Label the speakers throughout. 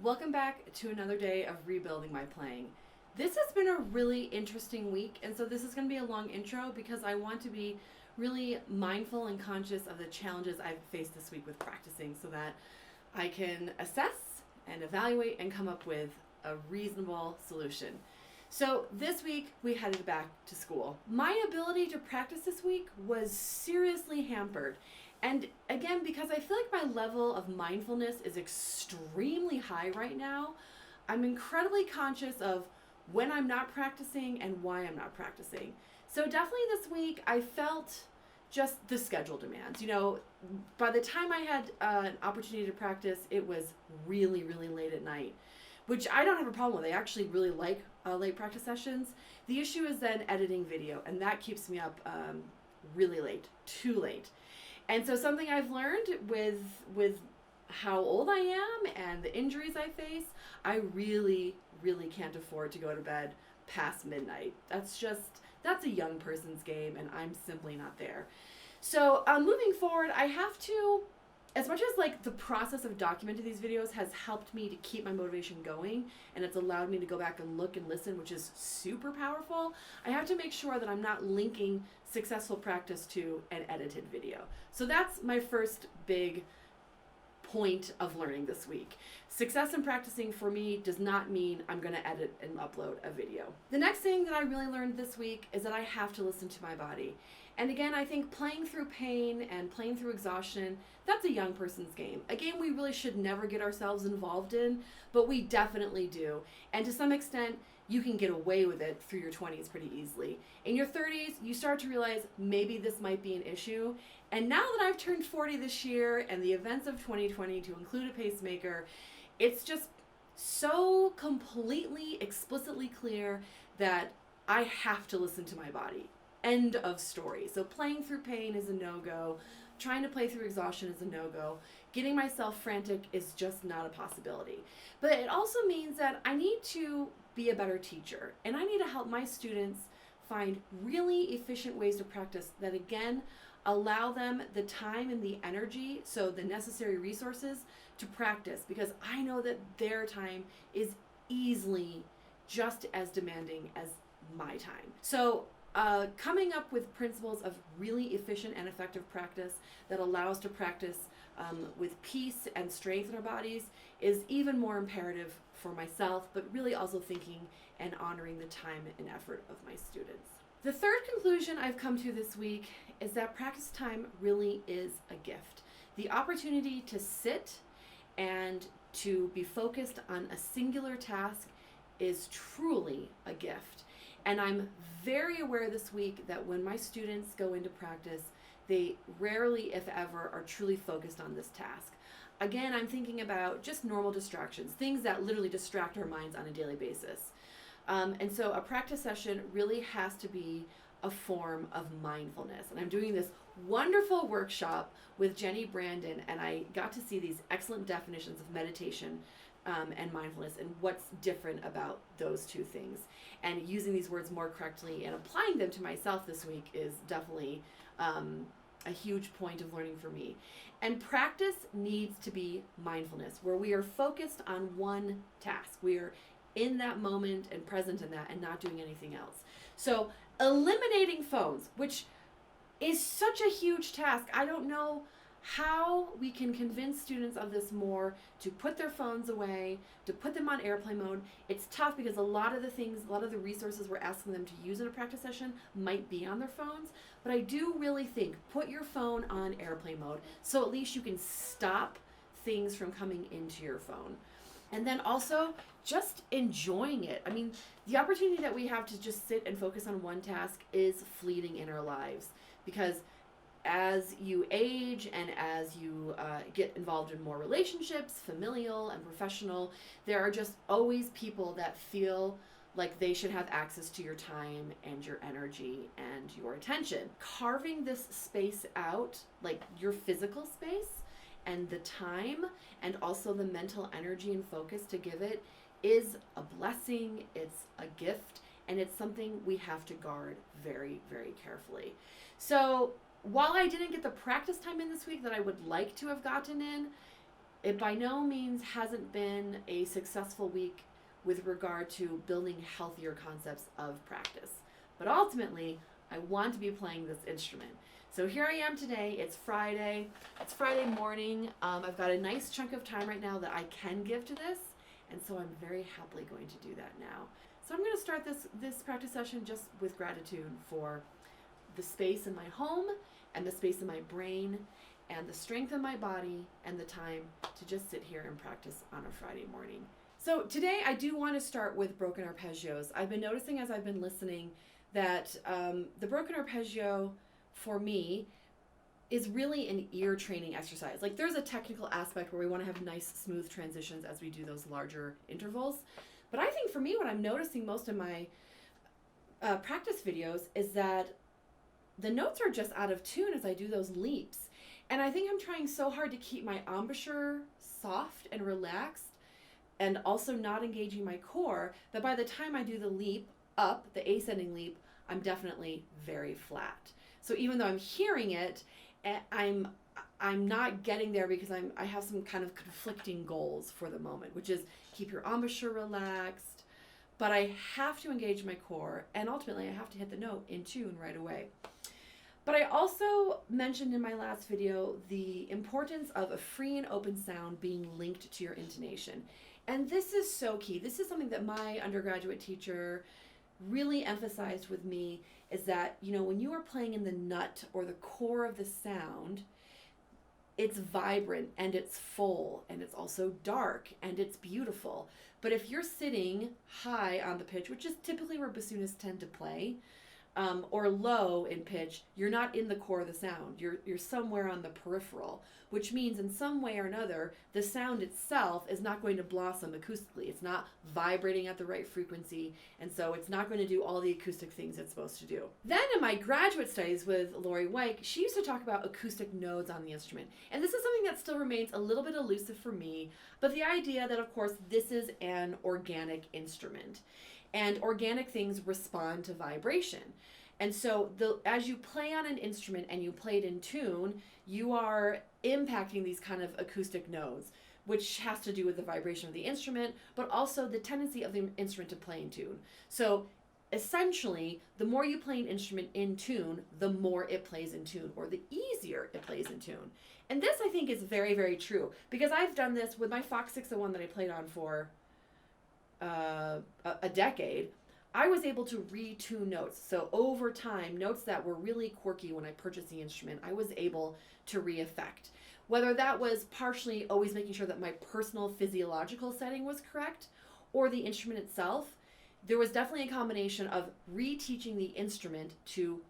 Speaker 1: Welcome back to another day of rebuilding my playing. This has been a really interesting week, and so this is going to be a long intro because I want to be really mindful and conscious of the challenges I've faced this week with practicing so that I can assess and evaluate and come up with a reasonable solution. So this week we headed back to school. My ability to practice this week was seriously hampered. And again, because I feel like my level of mindfulness is extremely high right now, I'm incredibly conscious of when I'm not practicing and why I'm not practicing. So definitely this week I felt just the schedule demands. By the time I had an opportunity to practice, it was really, really late at night, which I don't have a problem with. I actually really like late practice sessions. The issue is then editing video, and that keeps me up really late, too late. And so something I've learned with how old I am and the injuries I face, I really, really can't afford to go to bed past midnight. That's a young person's game, and I'm simply not there. So moving forward, I have to, as much as the process of documenting these videos has helped me to keep my motivation going, and it's allowed me to go back and look and listen, which is super powerful, I have to make sure that I'm not linking successful practice to an edited video. So that's my first big point of learning this week. Success in practicing for me does not mean I'm going to edit and upload a video. The next thing that I really learned this week is that I have to listen to my body. And again, I think playing through pain and playing through exhaustion, that's a young person's game. A game we really should never get ourselves involved in, but we definitely do. And to some extent, you can get away with it through your 20s pretty easily. In your 30s, you start to realize maybe this might be an issue. And now that I've turned 40 this year and the events of 2020 to include a pacemaker, it's just so completely, explicitly clear that I have to listen to my body. End of story. So playing through pain is a no-go. Trying to play through exhaustion is a no-go. Getting myself frantic is just not a possibility. But it also means that I need to be a better teacher, and I need to help my students find really efficient ways to practice that, again, allow them the time and the energy, so the necessary resources to practice, because I know that their time is easily just as demanding as my time. So coming up with principles of really efficient and effective practice that allow us to practice with peace and strength in our bodies is even more imperative for myself, but really also thinking and honoring the time and effort of my students. The third conclusion I've come to this week is that practice time really is a gift. The opportunity to sit and to be focused on a singular task is truly a gift. And I'm very aware this week that when my students go into practice, they rarely, if ever, are truly focused on this task. Again, I'm thinking about just normal distractions, things that literally distract our minds on a daily basis. And so a practice session really has to be a form of mindfulness. And I'm doing this wonderful workshop with Jenny Brandon, and I got to see these excellent definitions of meditation and mindfulness and what's different about those two things. And using these words more correctly and applying them to myself this week is definitely a huge point of learning for me. And practice needs to be mindfulness, where we are focused on one task. We are in that moment and present in that and not doing anything else. So eliminating phones, which is such a huge task. I don't know how we can convince students of this more, to put their phones away, to put them on airplane mode. It's tough because a lot of the resources we're asking them to use in a practice session might be on their phones, but I do really think put your phone on airplane mode so at least you can stop things from coming into your phone. And then also just enjoying it. I mean, the opportunity that we have to just sit and focus on one task is fleeting in our lives, because as you age and as you get involved in more relationships, familial and professional, there are just always people that feel like they should have access to your time and your energy and your attention. Carving this space out, like your physical space and the time and also the mental energy and focus to give it, is a blessing, it's a gift, and it's something we have to guard very, very carefully. So while I didn't get the practice time in this week that I would like to have gotten in, it by no means hasn't been a successful week with regard to building healthier concepts of practice. But ultimately, I want to be playing this instrument. So here I am today. It's Friday. It's Friday morning. I've got a nice chunk of time right now that I can give to this, and so I'm very happily going to do that now. So I'm going to start this practice session just with gratitude for the space in my home and the space in my brain and the strength in my body and the time to just sit here and practice on a Friday morning. So today I do want to start with broken arpeggios. I've been noticing as I've been listening that the broken arpeggio for me is really an ear training exercise. Like there's a technical aspect where we want to have nice smooth transitions as we do those larger intervals. But I think for me what I'm noticing most in my practice videos is that the notes are just out of tune as I do those leaps. And I think I'm trying so hard to keep my embouchure soft and relaxed and also not engaging my core that by the time I do the leap up, the ascending leap, I'm definitely very flat. So even though I'm hearing it, I'm not getting there because I have some kind of conflicting goals for the moment, which is keep your embouchure relaxed, but I have to engage my core, and ultimately I have to hit the note in tune right away. But I also mentioned in my last video the importance of a free and open sound being linked to your intonation. And this is so key. This is something that my undergraduate teacher really emphasized with me, is that, you know, when you are playing in the nut or the core of the sound, it's vibrant and it's full and it's also dark and it's beautiful. But if you're sitting high on the pitch, which is typically where bassoonists tend to play, or low in pitch, you're not in the core of the sound. You're somewhere on the peripheral, which means in some way or another, the sound itself is not going to blossom acoustically. It's not vibrating at the right frequency, and so it's not going to do all the acoustic things it's supposed to do. Then in my graduate studies with Lori Weick, she used to talk about acoustic nodes on the instrument. And this is something that still remains a little bit elusive for me, but the idea that, of course, this is an organic instrument. And organic things respond to vibration. And so as you play on an instrument and you play it in tune, you are impacting these kind of acoustic nodes, which has to do with the vibration of the instrument, but also the tendency of the instrument to play in tune. So essentially, the more you play an instrument in tune, the more it plays in tune, or the easier it plays in tune. And this, I think, is very, very true, because I've done this with my Fox 601 that I played on for a decade. I was able to retune notes. So over time, notes that were really quirky when I purchased the instrument, I was able to re-effect. Whether that was partially always making sure that my personal physiological setting was correct, or the instrument itself, there was definitely a combination of reteaching the instrument to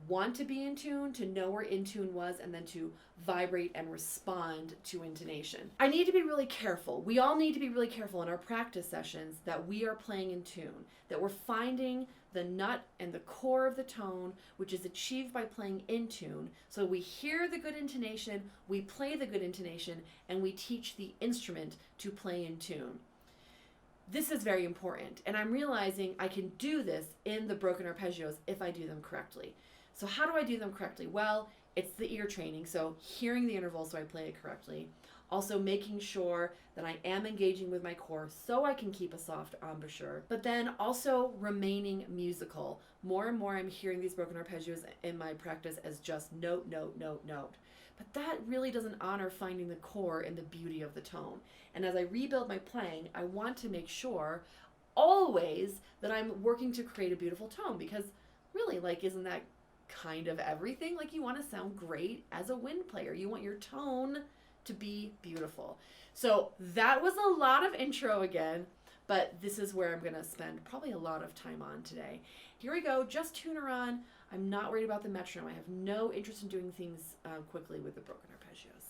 Speaker 1: want to be in tune, to know where in tune was, and then to vibrate and respond to intonation. I need to be really careful. We all need to be really careful in our practice sessions that we are playing in tune, that we're finding the nut and the core of the tone, which is achieved by playing in tune. So we hear the good intonation, we play the good intonation, and we teach the instrument to play in tune. This is very important, and I'm realizing I can do this in the broken arpeggios if I do them correctly. So how do I do them correctly? Well, it's the ear training, so hearing the intervals so I play it correctly. Also making sure that I am engaging with my core so I can keep a soft embouchure, but then also remaining musical. More and more I'm hearing these broken arpeggios in my practice as just note, note, note, note. But that really doesn't honor finding the core and the beauty of the tone. And as I rebuild my playing, I want to make sure always that I'm working to create a beautiful tone, because really, like, isn't that kind of everything? Like, you want to sound great as a wind player. You want your tone to be beautiful. So that was a lot of intro again, but this is where I'm going to spend probably a lot of time on today. Here we go, just tuner on. I'm not worried about the metronome. I have no interest in doing things quickly with the broken arpeggios.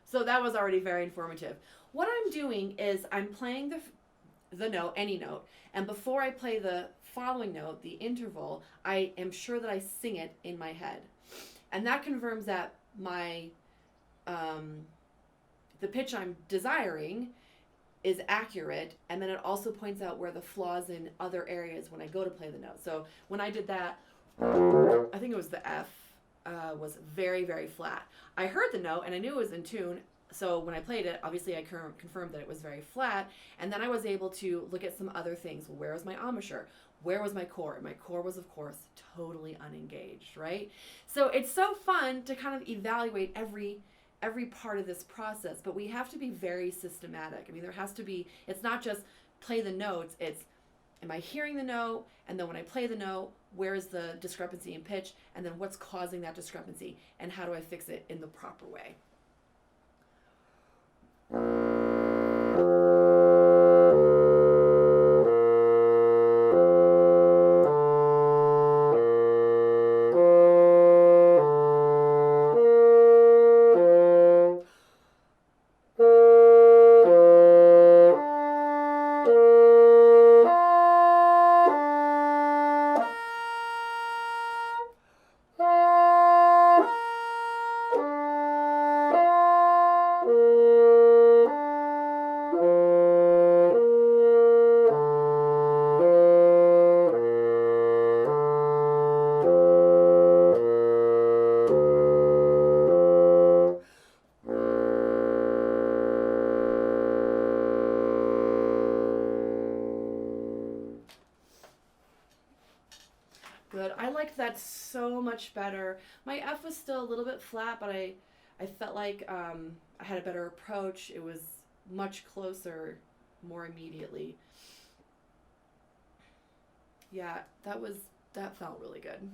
Speaker 1: So that was already very informative. What I'm doing is I'm playing the note, any note, and before I play the following note, the interval, I am sure that I sing it in my head. And that confirms that my the pitch I'm desiring is accurate, and then it also points out where the flaws in other areas when I go to play the note. So when I did that, I think it was the F, was very, very flat. I heard the note and I knew it was in tune. So when I played it, obviously I confirmed that it was very flat, and then I was able to look at some other things. Well, where was my embouchure? Where was my core? My core was, of course, totally unengaged, right? So it's so fun to kind of evaluate every part of this process, but we have to be very systematic. I mean, there has to be, it's not just play the notes, it's am I hearing the note, and then when I play the note, where is the discrepancy in pitch, and then what's causing that discrepancy, and how do I fix it in the proper way? Good. I liked that so much better. My F was still a little bit flat, but I felt like I had a better approach. It was much closer more immediately. Yeah, that felt really good.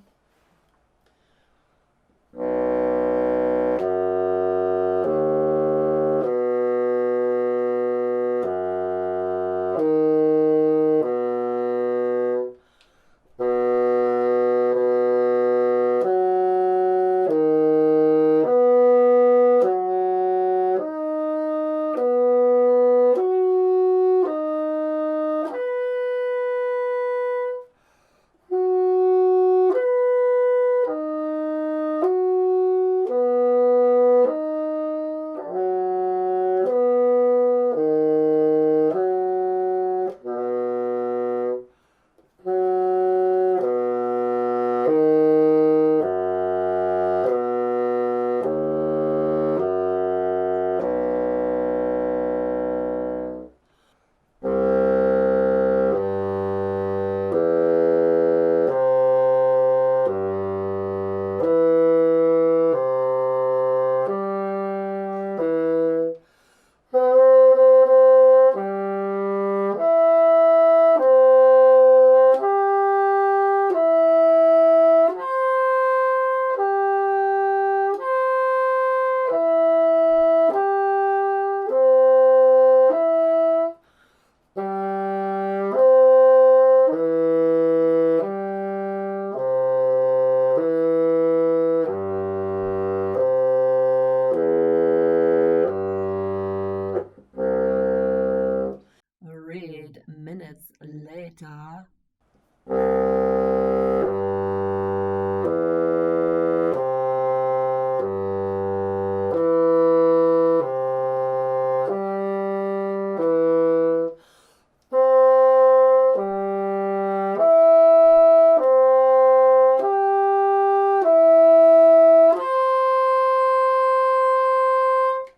Speaker 1: Read minutes later.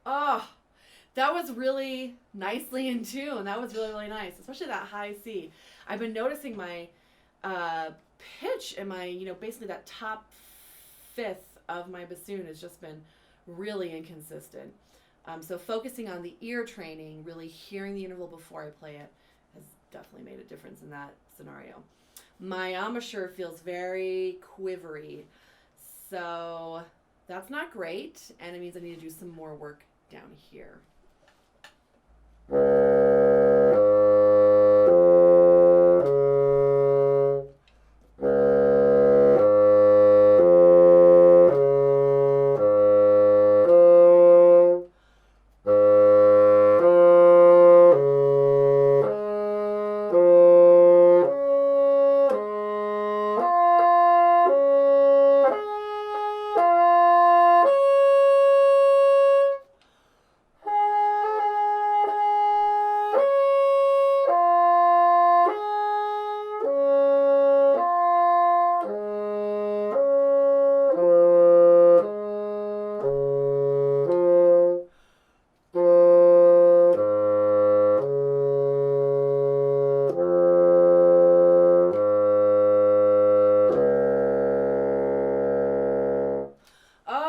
Speaker 1: Oh, that was really nicely in tune. That was really, really nice, especially that high C. I've been noticing my uh, pitch and my, basically that top fifth of my bassoon has just been really inconsistent. So focusing on the ear training, really hearing the interval before I play it, has definitely made a difference in that scenario. My embouchure feels very quivery, so that's not great, and it means I need to do some more work down here.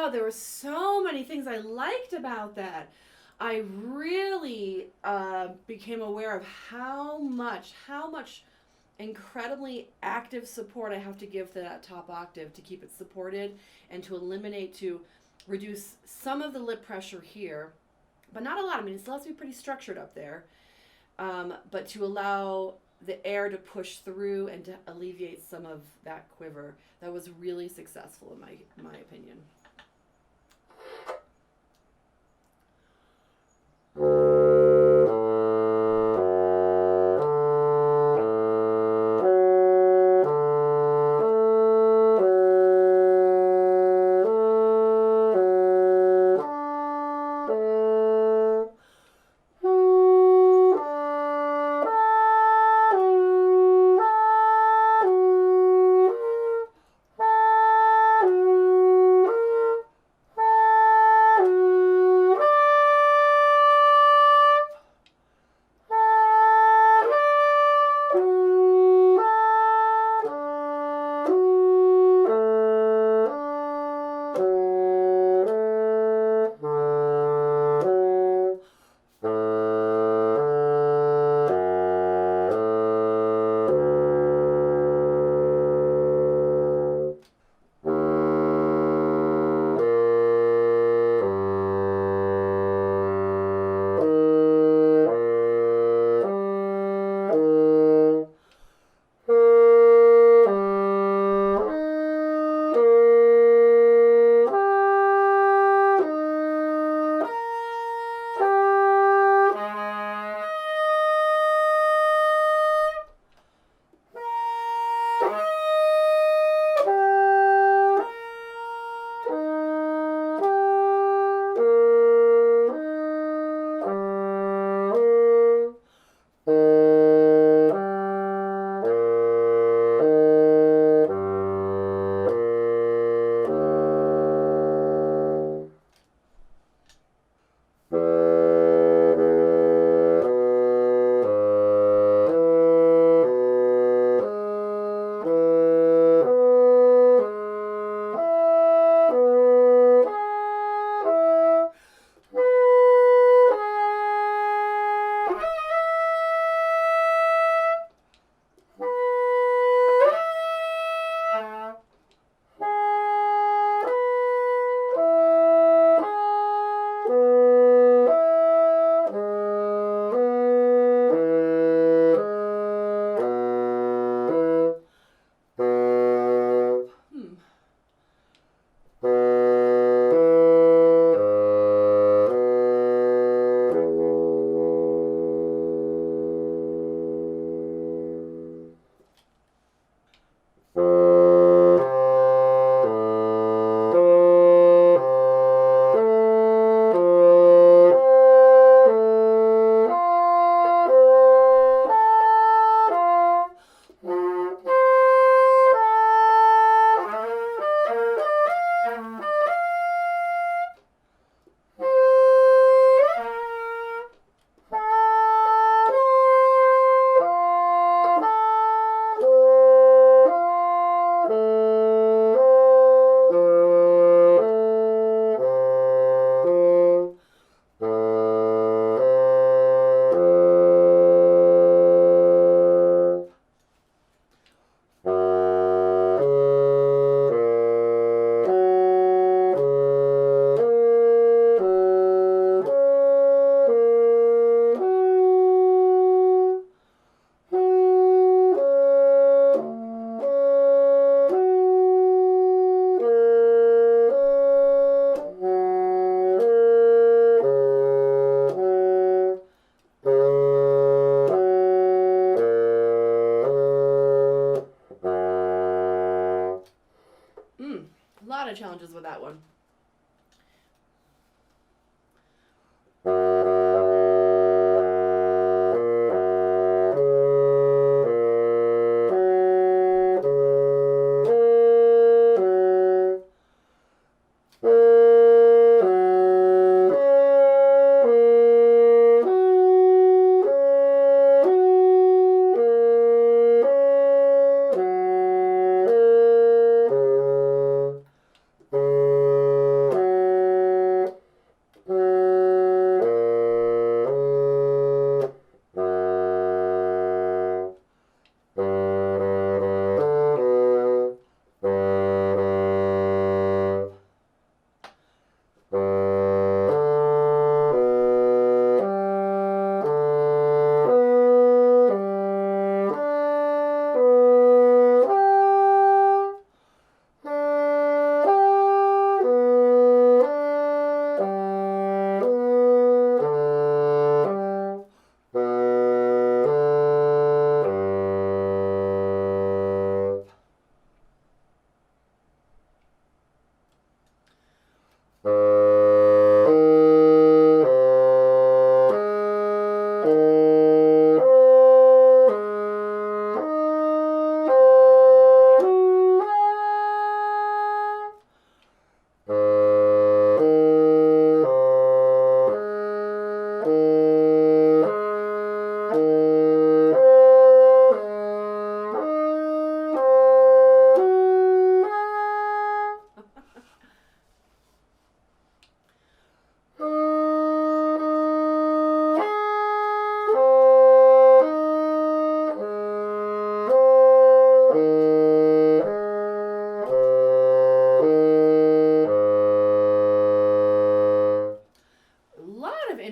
Speaker 1: Oh, there were so many things I liked about that. I really became aware of how much incredibly active support I have to give to that top octave to keep it supported and to reduce some of the lip pressure here, but not a lot. I mean, it still has to be pretty structured up there, but to allow the air to push through and to alleviate some of that quiver. That was really successful in my opinion. A lot of challenges with that one.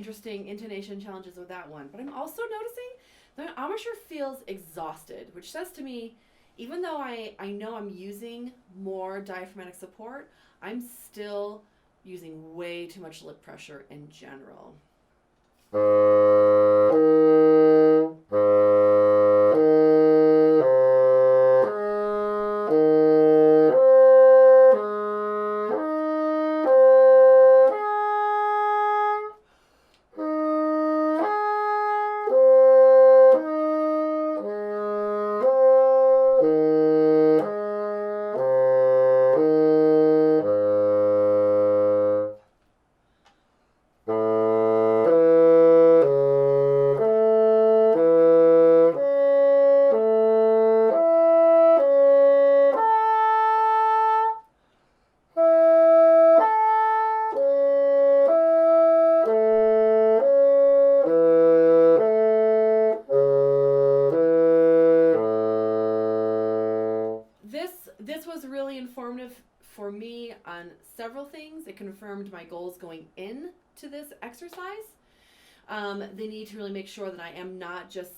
Speaker 1: interesting intonation challenges with that one. But I'm also noticing that my embouchure feels exhausted, which says to me, even though I know I'm using more diaphragmatic support, I'm still using way too much lip pressure in general. This was really informative for me on several things. It confirmed my goals going into this exercise. They need to really make sure that I am not just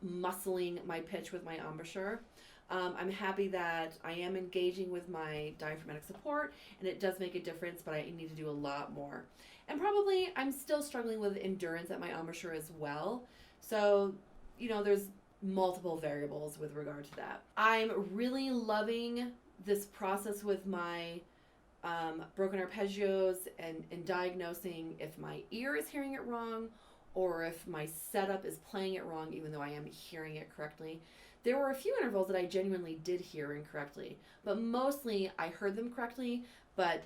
Speaker 1: muscling my pitch with my embouchure. I'm happy that I am engaging with my diaphragmatic support, and it does make a difference, but I need to do a lot more. And probably I'm still struggling with endurance at my embouchure as well. So, there's multiple variables with regard to that. I'm really loving this process with my broken arpeggios and diagnosing if my ear is hearing it wrong or if my setup is playing it wrong, even though I am hearing it correctly. There were a few intervals that I genuinely did hear incorrectly, but mostly I heard them correctly, but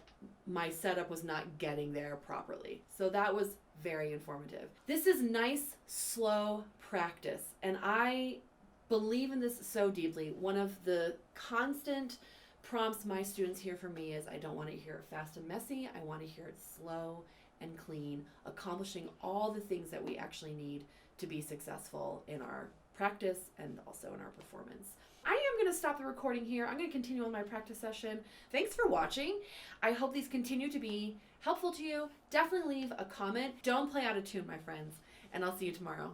Speaker 1: my setup was not getting there properly. So that was very informative. This is nice, slow practice, and I believe in this so deeply. One of the constant prompts my students hear from me is I don't want to hear it fast and messy. I want to hear it slow and clean, accomplishing all the things that we actually need to be successful in our practice and also in our performance. I am going to stop the recording here. I'm going to continue on my practice session. Thanks for watching. I hope these continue to be helpful to you. Definitely leave a comment. Don't play out of tune, my friends, and I'll see you tomorrow.